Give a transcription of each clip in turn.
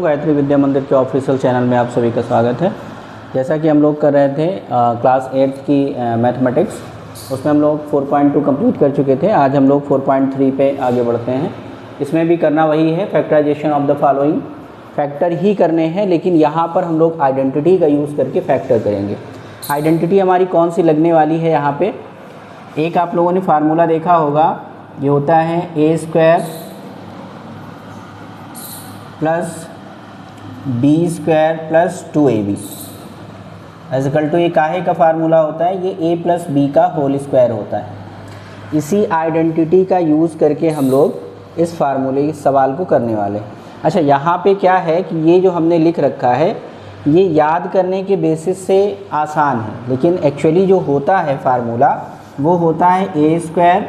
गायत्री विद्या मंदिर के official channel में आप सभी का स्वागत है। जैसा कि हम लोग कर रहे थे क्लास 8 की मैथमेटिक्स, उसमें हम लोग 4.2 कंप्लीट कर चुके थे। आज हम लोग 4.3 पे आगे बढ़ते हैं। इसमें भी करना वही है, factorization of the following. Factor ही करने हैं, लेकिन यहाँ पर हम लोग आइडेंटिटी का यूज़ करके फैक्टर करेंगे। आइडेंटिटी हमारी कौन सी लगने वाली है यहाँ पे? एक आप लोगों ने फार्मूला देखा होगा, ये होता है a² plus b² plus 2ab equal to, ये काहे का फार्मूला होता है? ये a प्लस बी का होल स्क्वायर होता है। इसी आइडेंटिटी का यूज़ करके हम लोग इस फार्मूले इस सवाल को करने वाले हैं। अच्छा, यहाँ पे क्या है कि ये जो हमने लिख रखा है ये याद करने के बेसिस से आसान है, लेकिन एक्चुअली जो होता है फार्मूला वो होता है a²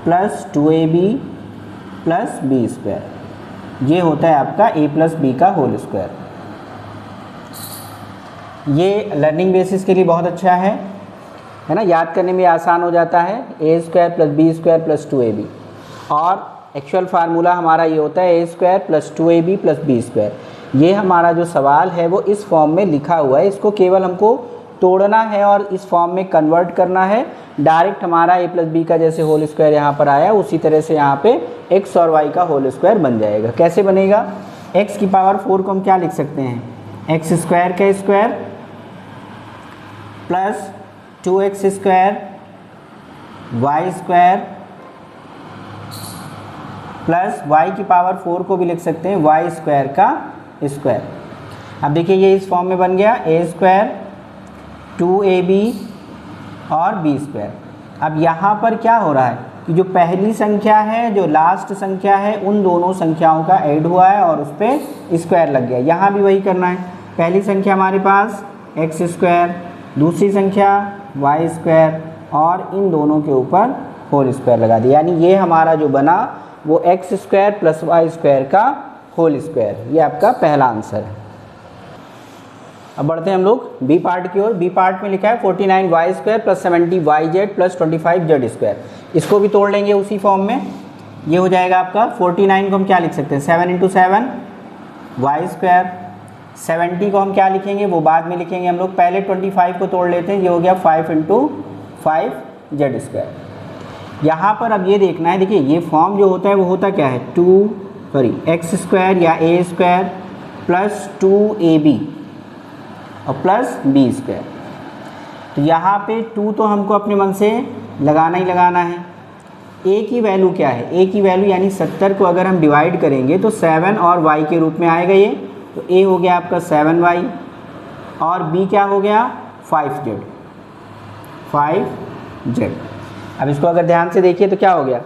plus 2ab plus b²। ये होता है आपका a प्लस बी का होल स्क्वायर। ये लर्निंग बेसिस के लिए बहुत अच्छा है ना, याद करने में आसान हो जाता है। a² plus b² plus 2ab, और एक्चुअल फार्मूला हमारा ये होता है a² plus 2ab plus b²। ये हमारा जो सवाल है वो इस फॉर्म में लिखा हुआ है, इसको केवल हमको तोड़ना है और इस फॉर्म में कन्वर्ट करना है। डायरेक्ट हमारा a प्लस बी का जैसे होल स्क्वायर यहाँ पर आया, उसी तरह से यहाँ पे x और y का होल स्क्वायर बन जाएगा। कैसे बनेगा? x की पावर 4 को हम क्या लिख सकते हैं? x² का square plus 2x² y² plus y की पावर 4 को भी लिख सकते हैं y² का स्क्वायर। अब देखिए ये इस फॉर्म में बन गया a², 2ab और b²। अब यहाँ पर क्या हो रहा है कि जो पहली संख्या है, जो लास्ट संख्या है, उन दोनों संख्याओं का ऐड हुआ है और उस पर स्क्वायर लग गया। यहाँ भी वही करना है। पहली संख्या हमारे पास x², दूसरी संख्या y² और इन दोनों के ऊपर होल स्क्वायर लगा दिया। यानी ये हमारा जो बना वो x² प्लस y² का होल स्क्वायर। ये आपका पहला आंसर है। अब बढ़ते हैं हम लोग बी पार्ट की ओर। बी पार्ट में लिखा है 49y² plus 70yz plus 25z²। इसको भी तोड़ लेंगे उसी फॉर्म में। ये हो जाएगा आपका 49 को हम क्या लिख सकते हैं? 7 × 7 y²। 70 को हम क्या लिखेंगे? वो बाद में लिखेंगे हम लोग। पहले 25 को तोड़ लेते हैं। ये हो गया 5 × 5z²। यहाँ पर अब ये देखना है, देखिए ये फॉर्म जो होता है वो होता क्या है? x² या a² प्लस 2ab और प्लस b²। तो यहाँ पे 2 तो हमको अपने मन से लगाना ही लगाना है। a की वैल्यू क्या है? a की वैल्यू यानी 70 को अगर हम डिवाइड करेंगे तो 7 और y के रूप में आएगा ये। तो a हो गया आपका 7y और b क्या हो गया? 5z। अब इसको अगर ध्यान से देखिए तो क्या हो गया?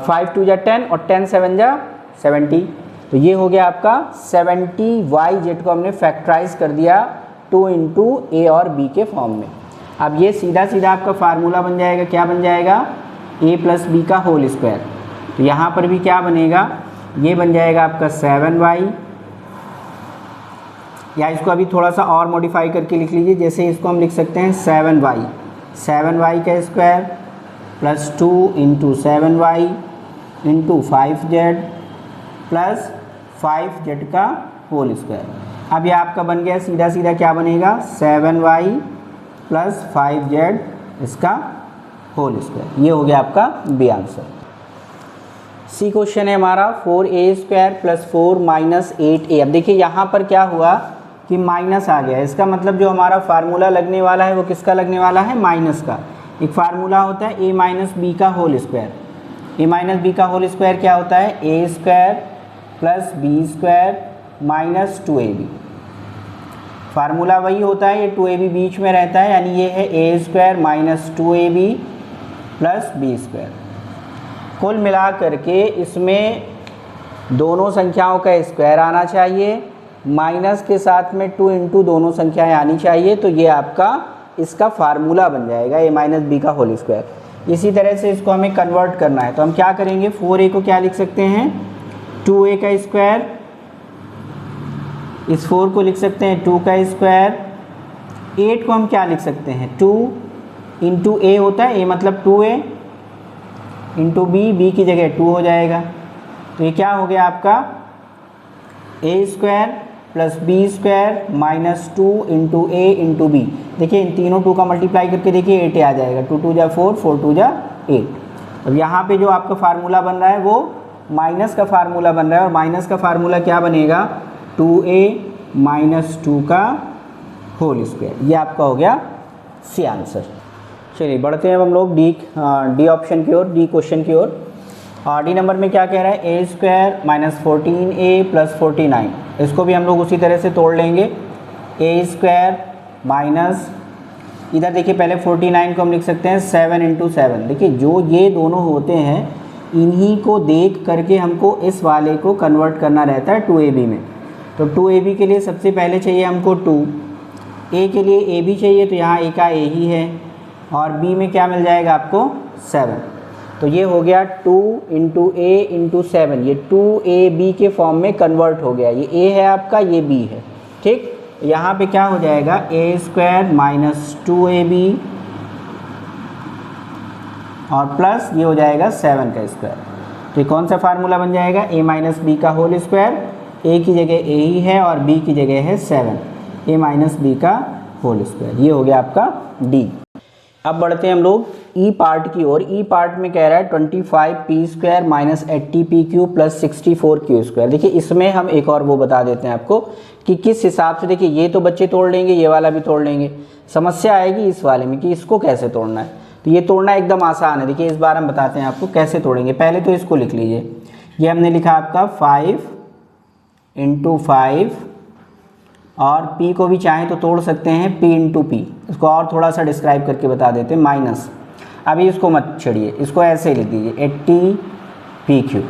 5 2 10 और 10 7 70। तो ये हो गया आपका 70yz को हमने फैक्टराइज कर दिया 2 × a और b के फॉर्म में। अब ये सीधा सीधा आपका फार्मूला बन जाएगा। क्या बन जाएगा? a प्लस बी का होल स्क्वायर। तो यहाँ पर भी क्या बनेगा? ये बन जाएगा आपका 7y, या इसको अभी थोड़ा सा और मॉडिफाई करके लिख लीजिए। जैसे इसको हम लिख सकते हैं 7y का square plus 2 × 7y × 5z plus 5z का होल स्क्वायर। अब ये आपका बन गया सीधा सीधा क्या बनेगा? 7y प्लस 5z इसका होल स्क्वायर। ये हो गया आपका बी आंसर। सी क्वेश्चन है हमारा 4a² प्लस 4 माइनस 8a। अब देखिए यहाँ पर क्या हुआ कि माइनस आ गया। इसका मतलब जो हमारा फार्मूला लगने वाला है वो किसका लगने वाला है? माइनस का। एक फार्मूला होता है a माइनस बी का whole square. a minus B का होल स्क्वायर क्या होता है? a² plus b² minus 2ab। Formula वही होता है, ये 2ab बीच में रहता है, यानी ये है a² minus 2ab plus b²। कुल मिला करके इसमें दोनों संख्याओं का स्क्वायर आना चाहिए, माइनस के साथ में 2 × दोनों संख्याएं आनी चाहिए। तो ये आपका इसका फार्मूला बन जाएगा a माइनस बी का होल स्क्वायर। इसी तरह से इसको हमें कन्वर्ट करना है, तो हम क्या करेंगे? 4a को क्या लिख सकते हैं? 2a का स्क्वायर। इस 4 को लिख सकते हैं 2 का स्क्वायर। 8 को हम क्या लिख सकते हैं? 2 × a होता है, a मतलब 2a इंटू बी, बी की जगह 2 हो जाएगा। तो ये क्या हो गया आपका A square plus B square minus 2 into A into B. देखिए इन तीनों 2 का मल्टीप्लाई करके देखिए 8 आ जाएगा, 2 2 जा 4, 4 2 जा 8। अब यहाँ पे जो आपका फार्मूला बन रहा है वो माइनस का फार्मूला बन रहा है, और माइनस का फार्मूला क्या बनेगा, 2a माइनस 2 का होल स्क्वायर। ये आपका हो गया सी आंसर। चलिए बढ़ते हैं अब हम लोग डी ऑप्शन की ओर, डी क्वेश्चन की ओर। डी नंबर में क्या कह रहा है, A square minus 14a plus 49। इसको भी हम लोग उसी तरह से तोड़ लेंगे। ए स्क्वायर माइनस, इधर देखिए पहले 49 को हम लिख सकते हैं 7 इंटू 7। देखिए जो ये दोनों होते हैं इन्हीं को देख करके हमको इस वाले को कन्वर्ट करना रहता है 2ab में। तो 2ab के लिए सबसे पहले चाहिए हमको 2, a के लिए ab चाहिए, तो यहाँ a का a ही है, और b में क्या मिल जाएगा आपको 7। तो ये हो गया 2 इंटू ए इंटू 7, ये 2ab के फॉर्म में कन्वर्ट हो गया। ये a है आपका, ये b है, ठीक। यहाँ पे क्या हो जाएगा, ए स्क्वायर माइनस 2ab और प्लस ये हो जाएगा 7 का स्क्वायर। तो ये कौन सा फार्मूला बन जाएगा, a माइनस बी का होल स्क्वायर। a की जगह a ही है और b की जगह है 7, a माइनस बी का होल स्क्वायर। ये हो गया आपका d। अब बढ़ते हैं हम लोग ई पार्ट की ओर। ई पार्ट में कह रहा है 25p square minus 80p Q plus 64q square. देखिए इसमें हम एक और वो बता देते हैं आपको कि किस हिसाब से, देखिए ये तो बच्चे तोड़ लेंगे, ये वाला भी तोड़ लेंगे। समस्या आएगी इस वाले में कि इसको कैसे तोड़ना है। तो ये तोड़ना एकदम आसान है। देखिए इस बार हम बताते हैं आपको कैसे तोड़ेंगे। पहले तो इसको लिख लीजिए, ये हमने लिखा आपका 5 इंटू 5, और p को भी चाहें तो तोड़ सकते हैं p इंटू पी। इसको और थोड़ा सा डिस्क्राइब करके बता देते हैं, माइनस, अभी इसको मत छेड़िए, इसको ऐसे ही लिख दीजिए 80p³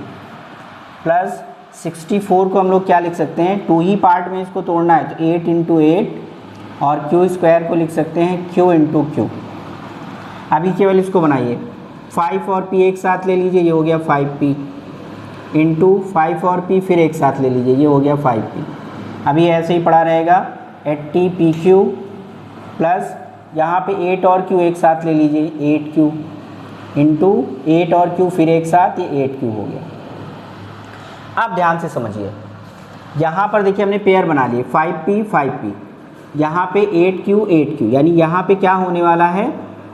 प्लस 64 को हम लोग क्या लिख सकते हैं, 2 ही पार्ट में इसको तोड़ना है तो 8 इंटू 8, और q स्क्वायर को लिख सकते हैं q इंटू क्यू। अभी केवल इसको बनाइए, 5 और p एक साथ ले लीजिए, ये हो गया 5p इंटू 5 और p फिर एक साथ ले लीजिए, ये हो गया 5p। अभी ऐसे ही पड़ा रहेगा 80p³ प्लस यहाँ पे 8 और q एक साथ ले लीजिए, 8q इंटू 8 और q फिर एक साथ, ये 8q हो गया। आप ध्यान से समझिए, यहाँ पर देखिए हमने पेयर बना लिए 5p 5p, यहाँ पे 8q 8q, यानी यहाँ पे क्या होने वाला है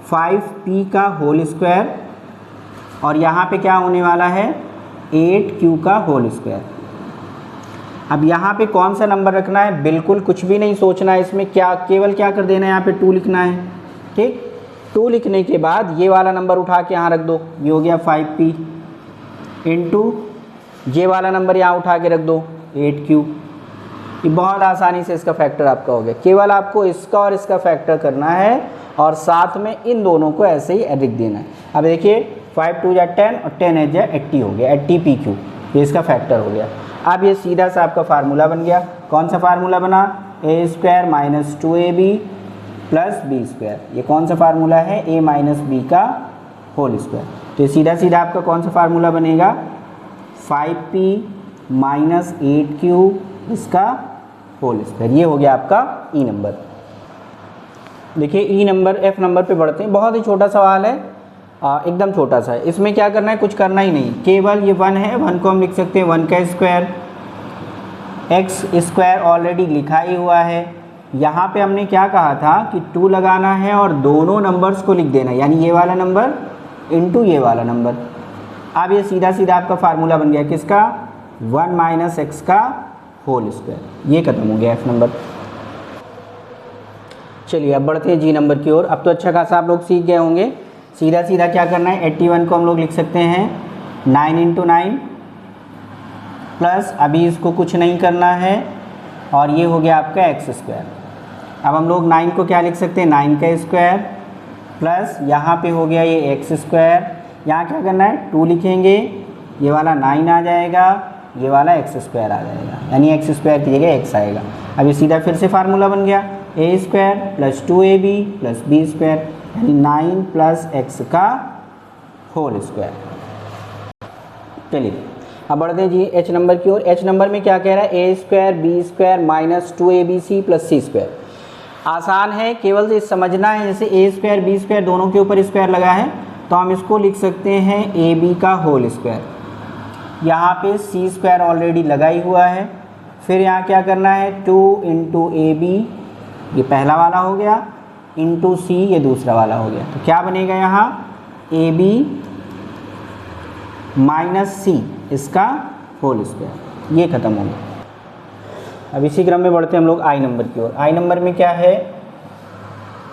5p का होल स्क्वायर, और यहाँ पे क्या होने वाला है 8q का होल स्क्वायर। अब यहाँ पे कौन सा नंबर रखना है, बिल्कुल कुछ भी नहीं सोचना है इसमें, क्या केवल क्या कर देना है, यहाँ पे 2 लिखना है, ठीक। 2 लिखने के बाद ये वाला नंबर उठा के यहाँ रख दो, ये हो गया 5p इंटू ये वाला नंबर यहाँ उठा के रख दो 8q। ये बहुत आसानी से इसका फैक्टर आपका हो गया। केवल आपको इसका और इसका फैक्टर करना है और साथ में इन दोनों को ऐसे ही लिख देना है। अब देखिए 5 2 जा 10 और 10 8 जा 80 हो गया, 80p³, ये इसका फैक्टर हो गया। अब ये सीधा सा आपका फार्मूला बन गया। कौन सा फार्मूला बना, A square minus 2ab plus B square. ये कौन सा फार्मूला है, a माइनस बी का होल स्क्वायर। तो ये सीधा सीधा आपका कौन सा फार्मूला बनेगा, 5p माइनस 8q इसका होल स्क्वायर। ये हो गया आपका ई नंबर। देखिए ई नंबर, एफ नंबर पे बढ़ते हैं। बहुत ही छोटा सवाल है, एकदम छोटा सा है। इसमें क्या करना है, कुछ करना ही नहीं, केवल ये 1 है, 1 को हम लिख सकते हैं 1 का स्क्वायर, एक्स स्क्वायर ऑलरेडी लिखा ही हुआ है। यहाँ पे हमने क्या कहा था कि 2 लगाना है और दोनों नंबर्स को लिख देना, यानी ये वाला नंबर इंटू ये वाला नंबर। अब ये सीधा सीधा आपका फार्मूला बन गया किसका, 1 माइनस एक्स का होल स्क्वायर। ये खत्म हो गया एफ नंबर। चलिए अब बढ़ते हैं जी नंबर की ओर। अब तो अच्छा खासा आप लोग सीख गए होंगे। सीधा सीधा क्या करना है, 81 को हम लोग लिख सकते हैं 9 इंटू 9 प्लस, अभी इसको कुछ नहीं करना है, और ये हो गया आपका एक्स स्क्वायर। अब हम लोग 9 को क्या लिख सकते हैं, 9 का स्क्वायर प्लस यहाँ पे हो गया ये एक्स स्क्वायर। यहाँ क्या करना है, 2 लिखेंगे, ये वाला 9 आ जाएगा, ये वाला एक्स स्क्वायर आ जाएगा, यानी एक्स स्क्वायर की जगह एक्स आएगा। अब ये सीधा फिर से फार्मूला बन गया, A square plus 2ab plus B square, यानी 9 प्लस एक्स का होल स्क्वायर। चलिए अब बढ़ते हैं जी एच नंबर की ओर। एच नंबर में क्या कह रहा है, A square B square minus 2abc plus C square. आसान है, केवल से समझना है। जैसे ए स्क्वायर बी स्क्वायर दोनों के ऊपर स्क्वायर लगा है, तो हम इसको लिख सकते हैं ए बी का होल स्क्वायर। यहाँ पे सी स्क्वायर ऑलरेडी लगा ही हुआ है, फिर यहाँ क्या करना है, 2 इंटू ए बी, ये पहला वाला हो गया, इंटू सी, ये दूसरा वाला हो गया। तो क्या बनेगा यहाँ, ए बी माइनस सी इसका होल स्क्वायर, ये खत्म हो गया। अब इसी क्रम में बढ़ते हैं हम लोग आई नंबर की ओर। आई नंबर में क्या है,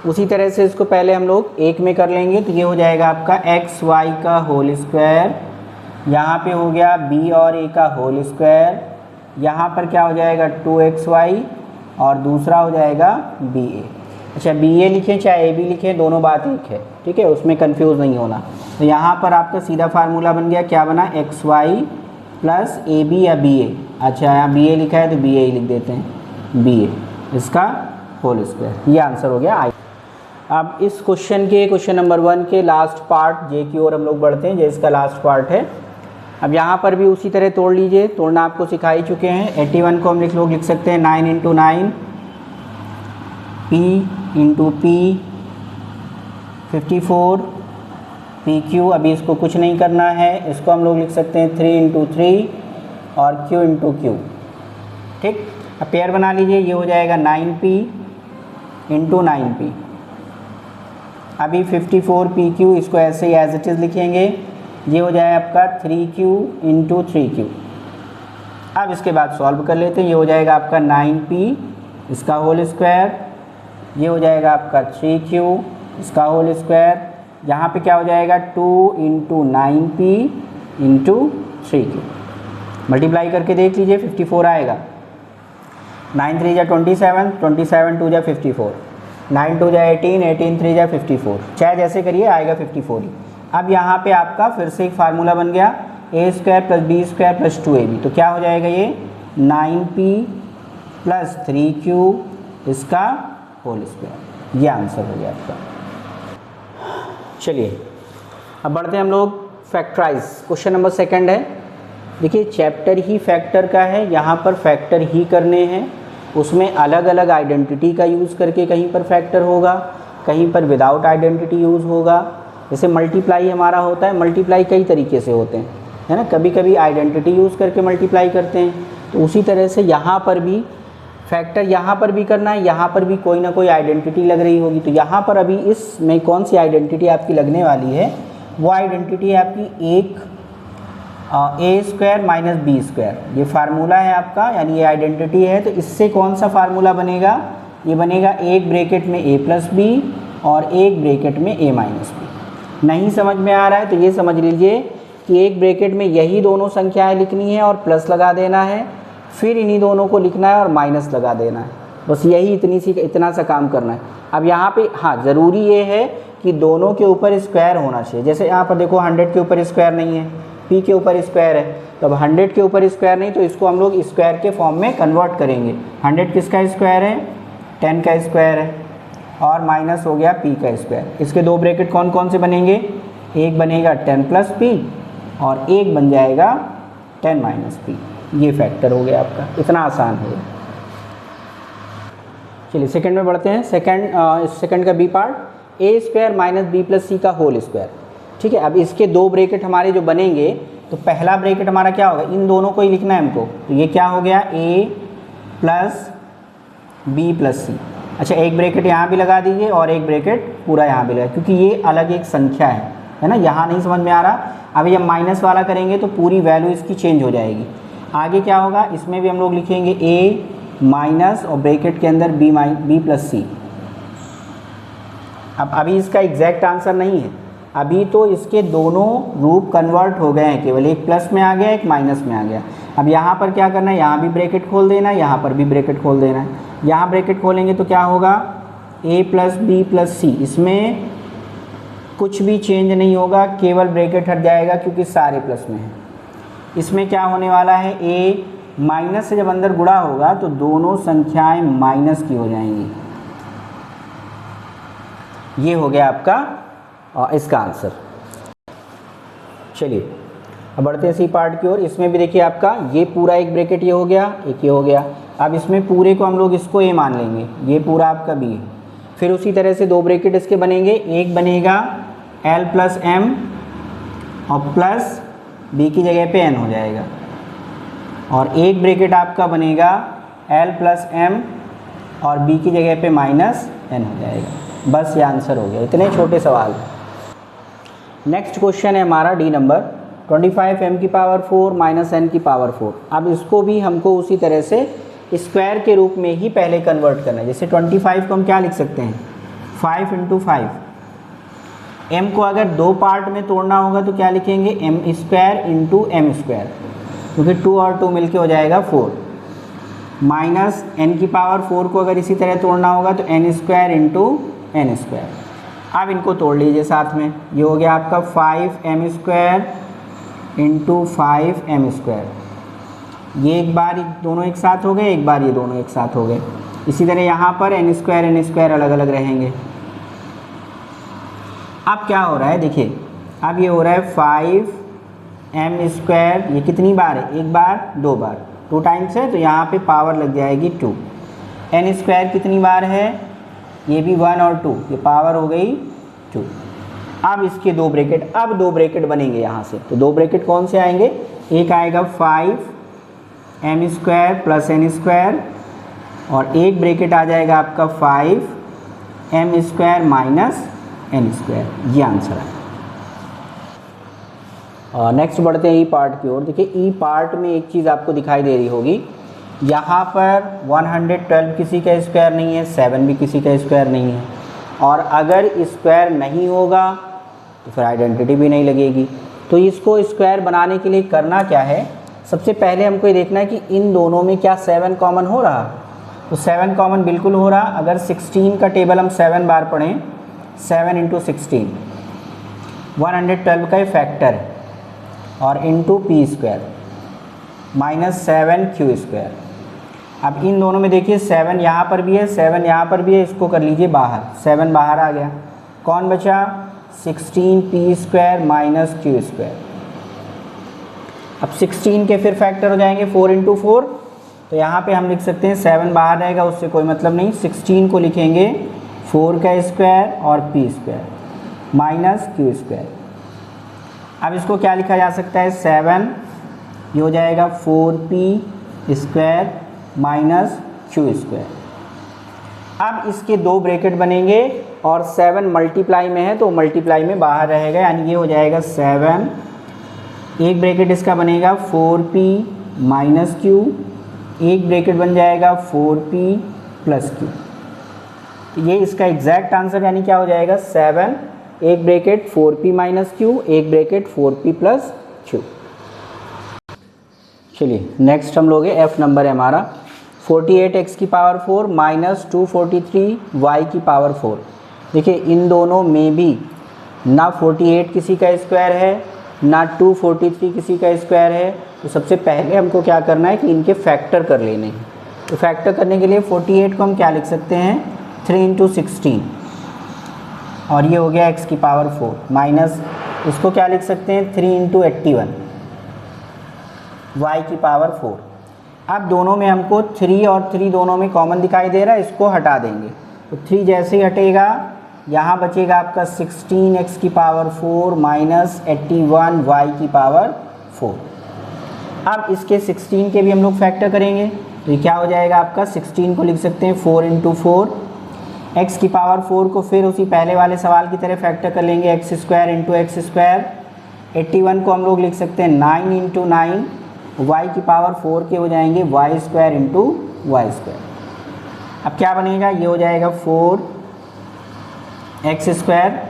उसी तरह से इसको पहले हम लोग एक में कर लेंगे। तो ये हो जाएगा आपका एक्स वाई का होल स्क्वायर, यहाँ पे हो गया बी और ए का होल स्क्वायर, यहाँ पर क्या हो जाएगा 2xy और दूसरा हो जाएगा बी ए। अच्छा बी ए लिखें चाहे ए बी लिखें, दोनों बात एक है, ठीक है, उसमें कंफ्यूज नहीं होना। तो यहाँ पर आपका सीधा फार्मूला बन गया, क्या बना, x y plus a b या बी ए। अच्छा यहाँ बी ए लिखा है तो बी ए ही लिख देते हैं, बी ए इसका होल स्क्वायर, ये आंसर हो गया आई। अब इस क्वेश्चन के, क्वेश्चन नंबर 1 के लास्ट पार्ट जे की ओर हम लोग बढ़ते हैं, जे इसका लास्ट पार्ट है। अब यहाँ पर भी उसी तरह तोड़ लीजिए, तोड़ना आपको सिखा ही चुके हैं। 81 को हम लिख सकते हैं 9 into 9, P into P, 54 P Q. अभी इसको कुछ नहीं करना है, इसको हम लोग लिख सकते हैं 3 इंटू 3 और क्यू इंटू क्यू, ठीक। अब पेयर बना लीजिए, ये हो जाएगा 9p इंटू 9p। अभी 54 पी क्यू, इसको ऐसे ही एज इट इज़ लिखेंगे, ये हो जाए आपका 3q इंटू 3q। अब इसके बाद सॉल्व कर लेते हैं, ये हो जाएगा आपका 9p इसका होल स्क्वायर, ये हो जाएगा आपका 3q इसका होल स्क्वायर, यहाँ पे क्या हो जाएगा 2 into 9p into 3q। Multiply करके देख लीजिए, 54 आएगा, 9 3 जा 27, 27 2 जा 54, 9 2 जा 18, 18 3 जा 54, चाहे जैसे करिए आएगा 54 ही। अब यहाँ पे आपका फिर से एक फार्मूला बन गया, A square plus B square plus 2ab। तो क्या हो जाएगा ये 9p प्लस 3q इसका होल स्क्वायर, ये आंसर हो गया आपका। चलिए अब बढ़ते हैं हम लोग फैक्टराइज, क्वेश्चन नंबर 2 है। देखिए चैप्टर ही फैक्टर का है, यहाँ पर फैक्टर ही करने हैं, उसमें अलग अलग आइडेंटिटी का यूज़ करके कहीं पर फैक्टर होगा, कहीं पर विदाउट आइडेंटिटी यूज़ होगा। जैसे मल्टीप्लाई हमारा होता है, मल्टीप्लाई कई तरीके से होते हैं, है ना, कभी कभी आइडेंटिटी यूज़ करके मल्टीप्लाई करते हैं। तो उसी तरह से यहाँ पर भी फैक्टर यहाँ पर भी करना है, यहाँ पर भी कोई ना कोई आइडेंटिटी लग रही होगी। तो यहाँ पर अभी इसमें कौन सी आइडेंटिटी आपकी लगने वाली है, वो आइडेंटिटी है आपकी एक ए स्क्वायर माइनस बी स्क्वायर, ये फार्मूला है आपका, यानी ये आइडेंटिटी है। तो इससे कौन सा फार्मूला बनेगा, ये बनेगा एक ब्रैकेट में ए प्लस बी और एक ब्रैकेट में ए माइनस बी। नहीं समझ में आ रहा है तो ये समझ लीजिए कि एक ब्रैकेट में यही दोनों संख्याएं लिखनी है और प्लस लगा देना है, फिर इन्हीं दोनों को लिखना है और माइनस लगा देना है, बस यही इतना सा काम करना है। अब यहाँ पे हाँ ज़रूरी ये है कि दोनों के ऊपर स्क्वायर होना चाहिए। जैसे यहाँ पर देखो 100 के ऊपर स्क्वायर नहीं है, पी के ऊपर स्क्वायर है, तो अब 100 के ऊपर स्क्वायर नहीं, तो इसको हम लोग स्क्वायर के फॉर्म में कन्वर्ट करेंगे। 100 किसका स्क्वायर है, 10 का स्क्वायर है, और माइनस हो गया पी का स्क्वायर। इसके दो ब्रैकेट कौन कौन से बनेंगे, एक बनेगा 10 प्लस पी और एक बन जाएगा 10 माइनस पी। ये फैक्टर हो गया आपका, इतना आसान हो गया। चलिए सेकंड में बढ़ते हैं। सेकंड का बी पार्ट, ए स्क्वायर माइनस बी प्लस सी का होल स्क्वायर, ठीक है। अब इसके दो ब्रैकेट हमारे जो बनेंगे, तो पहला ब्रैकेट हमारा क्या होगा, इन दोनों को ही लिखना है हमको, तो ये क्या हो गया ए प्लस बी प्लस सी। अच्छा एक ब्रैकेट यहाँ भी लगा दीजिए और एक ब्रैकेट पूरा यहाँ भी लगा, क्योंकि ये अलग एक संख्या है ना, यहाँ नहीं समझ में आ रहा। अभी जब माइनस वाला करेंगे तो पूरी वैल्यू इसकी चेंज हो जाएगी। आगे क्या होगा, इसमें भी हम लोग लिखेंगे ए माइनस और ब्रैकेट के अंदर बी प्लस सी। अब अभी इसका एग्जैक्ट आंसर नहीं है, अभी तो इसके दोनों रूप कन्वर्ट हो गए हैं, केवल एक प्लस में आ गया एक माइनस में आ गया। अब यहाँ पर क्या करना है, यहाँ भी ब्रैकेट खोल देना है, यहाँ पर भी ब्रैकेट खोल देना है। यहाँ ब्रैकेट खोलेंगे तो क्या होगा, ए प्लस बी प्लस सी, इसमें कुछ भी चेंज नहीं होगा, केवल ब्रैकेट हट जाएगा क्योंकि सारे प्लस में है। इसमें क्या होने वाला है, ए माइनस से जब अंदर गुणा होगा तो दोनों संख्याएं माइनस की हो जाएंगी। ये हो गया आपका इसका आंसर। चलिए अब बढ़ते हैं सी पार्ट की ओर। इसमें भी देखिए आपका ये पूरा एक ब्रैकेट ये हो गया, एक ये हो गया। अब इसमें पूरे को हम लोग इसको ए मान लेंगे, ये पूरा आपका बी है। फिर उसी तरह से दो ब्रैकेट इसके बनेंगे, एक बनेगा एल प्लस एम और प्लस बी की जगह पे एन हो जाएगा, और एक ब्रैकेट आपका बनेगा l प्लस एम और b की जगह पे माइनस n हो जाएगा। बस ये आंसर हो गया, इतने छोटे सवाल। नेक्स्ट क्वेश्चन है हमारा डी नंबर 25m की पावर 4 माइनस n की पावर 4। अब इसको भी हमको उसी तरह से स्क्वायर के रूप में ही पहले कन्वर्ट करना है। जैसे 25 को हम क्या लिख सकते हैं 5 इंटू 5। m को अगर दो पार्ट में तोड़ना होगा तो क्या लिखेंगे m square into m square, क्योंकि 2 और 2 मिलके हो जाएगा 4। माइनस n की पावर 4 को अगर इसी तरह तोड़ना होगा तो n square into n square. अब इनको तोड़ लीजिए साथ में, ये हो गया आपका 5m square into 5m square. ये एक बार दोनों एक साथ हो गए, एक बार ये दोनों एक साथ हो गए। इसी तरह यहाँ पर n स्क्वायर अलग अलग रहेंगे। अब क्या हो रहा है देखिए, अब ये हो रहा है 5m स्क्वायर, ये कितनी बार है, एक बार दो बार, 2 टाइम्स है तो यहाँ पे पावर लग जाएगी 2। n स्क्वायर कितनी बार है, ये भी 1 और 2, ये पावर हो गई 2। अब इसके दो ब्रैकेट, अब दो ब्रैकेट बनेंगे यहाँ से, तो दो ब्रैकेट कौन से आएंगे, एक आएगा 5m square plus n square और एक ब्रैकेट आ जाएगा आपका 5m square minus n square. ये आंसर है। नेक्स्ट बढ़ते हैं ई पार्ट की ओर। देखिए ई पार्ट में एक चीज़ आपको दिखाई दे रही होगी, यहाँ पर 112 किसी का स्क्वायर नहीं है, 7 भी किसी का स्क्वायर नहीं है, और अगर स्क्वायर नहीं होगा तो फिर आइडेंटिटी भी नहीं लगेगी। तो इसको स्क्वायर बनाने के लिए करना क्या है, सबसे पहले हमको ये देखना है कि इन दोनों में क्या 7 कॉमन हो रहा। तो 7 कॉमन बिल्कुल हो रहा। अगर 16 का टेबल हम 7 बार पढ़ें, 7 इंटू 16 112 का फैक्टर है, और into P square minus 7q square. अब इन दोनों में देखिए 7 यहाँ पर भी है, 7 यहाँ पर भी है, इसको कर लीजिए बाहर, 7 बाहर आ गया, कौन बचा 16p square minus q square. अब 16 के फिर फैक्टर हो जाएंगे 4 इंटू 4, तो यहाँ पे हम लिख सकते हैं 7 बाहर रहेगा, उससे कोई मतलब नहीं, 16 को लिखेंगे 4 का स्क्वायर और p square minus q square. अब इसको क्या लिखा जा सकता है 7, ये हो जाएगा 4p square minus q square. अब इसके दो ब्रैकेट बनेंगे और 7 मल्टीप्लाई में है तो मल्टीप्लाई में बाहर रहेगा, यानी ये हो जाएगा 7, एक ब्रैकेट इसका बनेगा 4p माइनस q, एक ब्रैकेट बन जाएगा 4p प्लस q। तो ये इसका एग्जैक्ट आंसर यानी क्या हो जाएगा 7, एक ब्रैकेट 4p माइनस q, एक ब्रैकेट 4p प्लस q। चलिए नेक्स्ट हम लोग एफ नंबर है हमारा 48x की पावर 4 माइनस 243y की पावर 4। देखिए इन दोनों में भी ना 48 किसी का स्क्वायर है ना 243 किसी का स्क्वायर है, तो सबसे पहले हमको क्या करना है कि इनके फैक्टर कर लेने हैं। तो फैक्टर करने के लिए 48 को हम क्या लिख सकते हैं 3 इंटू 16, और ये हो गया x की पावर 4 माइनस इसको क्या लिख सकते हैं 3 इंटू 81 y की पावर 4। अब दोनों में हमको 3 और 3 दोनों में कॉमन दिखाई दे रहा है, इसको हटा देंगे तो 3 जैसे ही हटेगा यहाँ बचेगा आपका 16x की पावर 4 माइनस 81 y की पावर 4। अब इसके 16 के भी हम लोग फैक्टर करेंगे, तो ये क्या हो जाएगा आपका 16 को लिख सकते हैं 4 इंटू 4, x की पावर 4 को फिर उसी पहले वाले सवाल की तरह फैक्टर कर लेंगे x square into x square. 81 को हम लोग लिख सकते हैं 9 इंटू 9, y की पावर 4 के हो जाएंगे y square into y square. अब क्या बनेगा, ये हो जाएगा 4x स्क्वायर,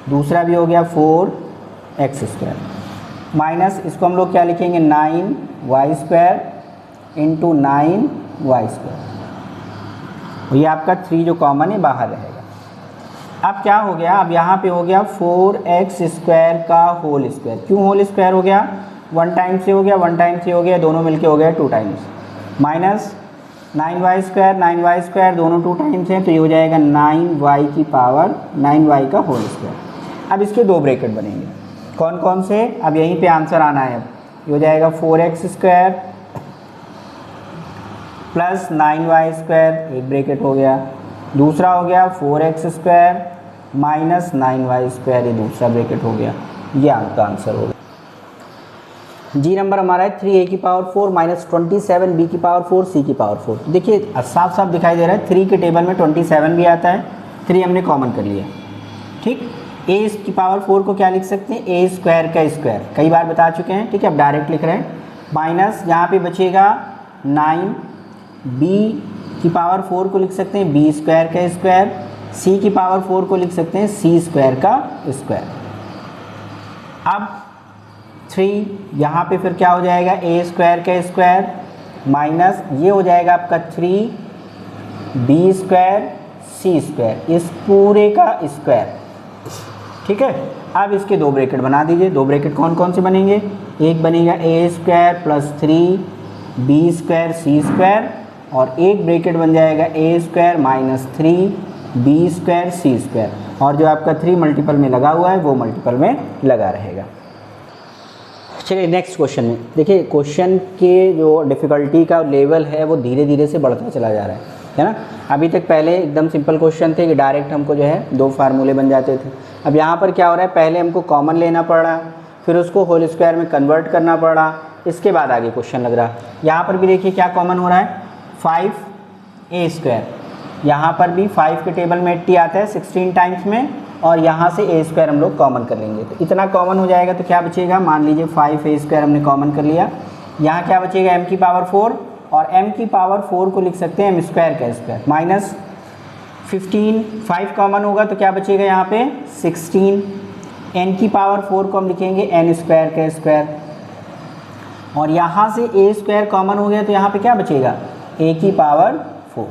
दूसरा भी हो गया 4x स्क्वायर, माइनस इसको हम लोग क्या लिखेंगे 9y square into 9y square. ये आपका 3 जो कॉमन है बाहर रहेगा। अब क्या हो गया, अब यहाँ पे हो गया 4x स्क्वायर का होल स्क्वायर। क्यों होल स्क्वायर हो गया, 1 टाइम से हो गया, 1 टाइम से हो गया, दोनों मिलके हो गया 2 टाइम्स, माइनस 9y स्क्वायर दोनों 2 टाइम्स हैं, तो ये हो जाएगा 9y की पावर 9y का होल स्क्वायर। अब इसके दो ब्रैकेट बनेंगे, कौन कौन से, अब यहीं पे आंसर आना है। अब ये हो जाएगा 4x square plus 9y square, एक ब्रैकेट हो गया, दूसरा हो गया 4x square minus 9y square, ये दूसरा ब्रैकेट हो गया। ये आपका आंसर हो गया। जी नंबर हमारा है 3a की पावर 4 माइनस 27 b की पावर 4 c की पावर 4। देखिए साफ साफ दिखाई दे रहा है 3 के टेबल में 27 भी आता है, 3 हमने कॉमन कर लिया। ठीक, a की पावर 4 को क्या लिख सकते हैं, a स्क्वायर का स्क्वायर, कई बार बता चुके हैं। ठीक है, अब डायरेक्ट लिख रहे हैं, माइनस यहाँ पे बचेगा 9, b की पावर 4 को लिख सकते हैं b स्क्वायर का स्क्वायर, c की पावर 4 को लिख सकते हैं c स्क्वायर का स्क्वायर। अब 3 यहाँ पे फिर क्या हो जाएगा, a स्क्वायर का स्क्वायर माइनस ये हो जाएगा आपका 3b स्क्वायर c स्क्वायर, इस पूरे का स्क्वायर। ठीक है, अब इसके दो ब्रैकेट बना दीजिए। दो ब्रैकेट कौन कौन से बनेंगे, एक बनेगा a square plus 3b square c square, और एक ब्रैकेट बन जाएगा a square minus 3b square c square, और जो आपका 3 मल्टीपल में लगा हुआ है वो मल्टीपल में लगा रहेगा। चलिए नेक्स्ट क्वेश्चन में देखिए, क्वेश्चन के जो डिफ़िकल्टी का लेवल है वो धीरे धीरे से बढ़ता चला जा रहा है ना। अभी तक पहले एकदम सिंपल क्वेश्चन थे कि डायरेक्ट हमको जो है 2 फार्मूले बन जाते थे। अब यहाँ पर क्या हो रहा है, पहले हमको कॉमन लेना पड़ रहा, फिर उसको होल स्क्वायर में कन्वर्ट करना पड़ रहा, इसके बाद आगे क्वेश्चन लग रहा। यहाँ पर भी देखिए क्या कॉमन हो रहा है, 5a स्क्वायर, यहाँ पर भी 5 के टेबल में 80 आता है 16 टाइम्स में, और यहाँ से a स्क्वायर हम लोग कॉमन कर लेंगे। तो इतना कॉमन हो जाएगा तो क्या बचेगा, मान लीजिए 5a स्क्वायर हमने कॉमन कर लिया, यहाँ क्या बचेगा m की पावर 4, और m की पावर 4 को लिख सकते हैं m स्क्वायर का स्क्वायर, माइनस 15, 5 कॉमन होगा तो क्या बचेगा यहाँ पे 16, n की पावर 4 को हम लिखेंगे n स्क्वायर का स्क्वायर, और यहाँ से a स्क्वायर कॉमन हो गया तो यहाँ पे क्या बचेगा a की पावर 4।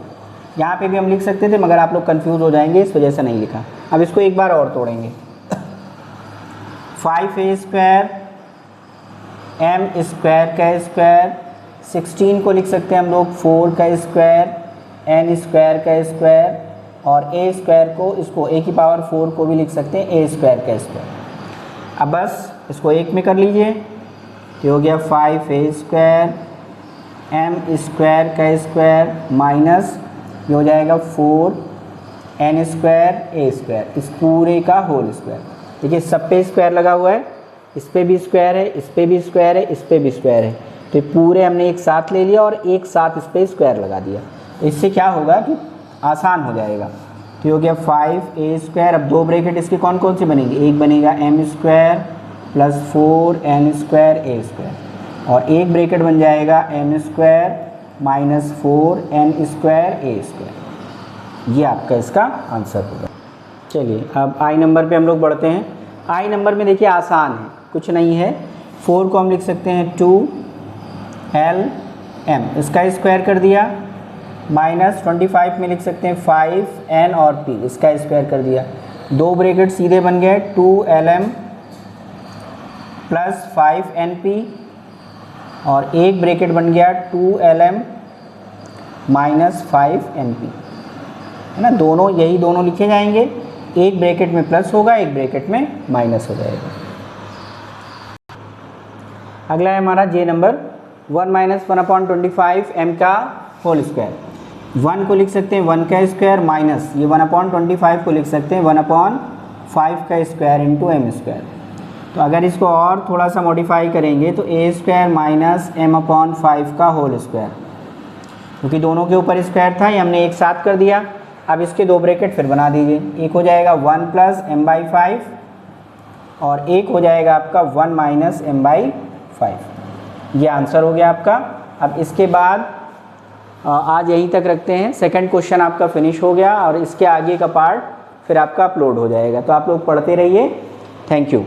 यहाँ पे भी हम लिख सकते थे मगर आप लोग कंफ्यूज हो जाएंगे, इस वजह से नहीं लिखा। अब इसको एक बार और तोड़ेंगे, 5a स्क्वायर m स्क्वायर का स्क्वायर, 16 को लिख सकते हैं हम लोग 4 का स्क्वायर n स्क्वायर का स्क्वायर, और a स्क्वायर को इसको a की पावर 4 को भी लिख सकते हैं a स्क्वायर का स्क्वायर। अब बस इसको एक में कर लीजिए तो हो गया 5a स्क्वायर m स्क्वायर का स्क्वायर माइनस ये हो जाएगा 4n स्क्वायर a स्क्वायर, इस पूरे का होल स्क्वायर। देखिए सब पे स्क्वायर लगा हुआ है, इस पे भी स्क्वायर है, इस पे भी स्क्वायर है, इस पे भी स्क्वायर है, तो पूरे हमने एक साथ ले लिया और एक साथ इस पे स्क्वायर लगा दिया। इससे क्या होगा कि आसान हो जाएगा। तो हो गया 5a स्क्वायर। अब दो ब्रैकेट इसके कौन कौन से बनेंगे, एक बनेगा m square plus 4n square a square, और एक ब्रैकेट बन जाएगा m square minus 4n square a square. ये आपका इसका आंसर होगा। चलिए अब आई नंबर पे हम लोग बढ़ते हैं। आई नंबर में देखिए आसान है, कुछ नहीं है, 4 को हम लिख सकते हैं 2lm, इसका स्क्वायर कर दिया, माइनस 25 में लिख सकते हैं 5n और p, इसका स्क्वायर कर दिया। दो ब्रैकेट सीधे बन गए 2lm प्लस 5np, और एक ब्रैकेट बन गया 2lm माइनस 5np, है ना। दोनों यही दोनों लिखे जाएंगे, एक ब्रैकेट में प्लस होगा, एक ब्रैकेट में माइनस हो जाएगा। अगला है हमारा जे नंबर 1 माइनस 1/25 m का होल स्क्वायर। 1 को लिख सकते हैं 1 का स्क्वायर, माइनस ये 1/25 को लिख सकते हैं 1/5 का स्क्वायर इंटू m स्क्वायर। तो अगर इसको और थोड़ा सा मॉडिफाई करेंगे तो a स्क्वायर माइनस m/5 का होल स्क्वायर, क्योंकि दोनों के ऊपर स्क्वायर था, ये हमने एक साथ कर दिया। अब इसके दो ब्रैकेट फिर बना दीजिए, एक हो जाएगा 1 प्लस m/5, और एक हो जाएगा आपका 1 माइनस m/5। ये आंसर हो गया आपका। अब इसके बाद आज यहीं तक रखते हैं, सेकंड क्वेश्चन आपका फिनिश हो गया, और इसके आगे का पार्ट फिर आपका अपलोड हो जाएगा। तो आप लोग पढ़ते रहिए। Thank you.